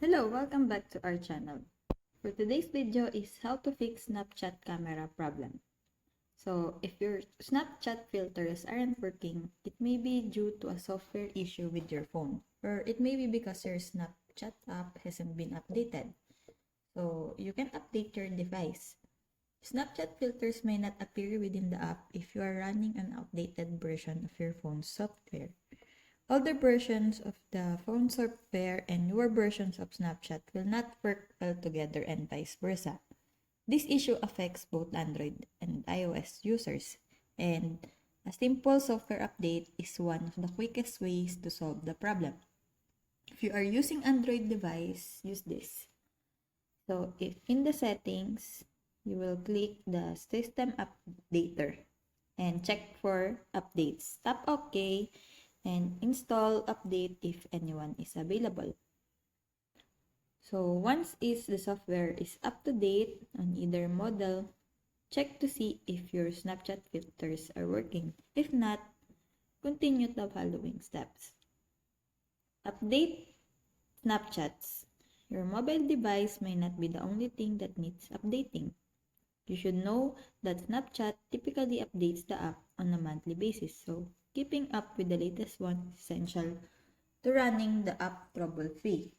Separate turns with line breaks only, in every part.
Hello, welcome back to our channel. For today's video is how to fix Snapchat camera problem. So if your Snapchat filters aren't working, it may be due to a software issue with your phone, or it may be because your Snapchat app hasn't been updated. So you can update your device. Snapchat filters may not appear within the app if you are running an outdated version of your phone's software. Older versions of the phone software and newer versions of Snapchat will not work well together and vice versa. This issue affects both Android and iOS users, and a simple software update is one of the quickest ways to solve the problem. If you are using Android device, use this. So if in the settings, you will click the system updater and check for updates. Tap OK and install update if anyone is available. So once the software is up to date on either model, check to see if your Snapchat filters are working. If not, continue the following steps. Update Snapchats. Your mobile device may not be the only thing that needs updating. You should know that Snapchat typically updates the app on a monthly basis, so keeping up with the latest one is essential to running the app trouble-free.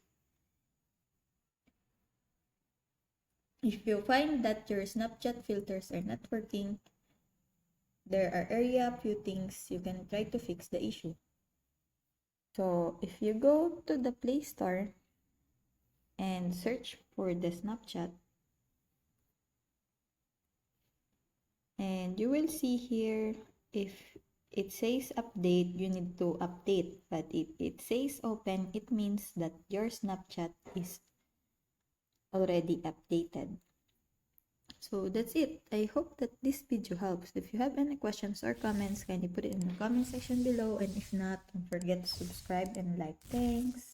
If you find that your Snapchat filters are not working, there are a few things you can try to fix the issue. So if you go to the Play Store and search for the Snapchat, and you will see here if it says update, you need to update. But if it says open, it means that your Snapchat is already updated. So that's it. I hope that this video helps. If you have any questions or comments, kindly put it in the comment section below. And if not, don't forget to subscribe and like. Thanks.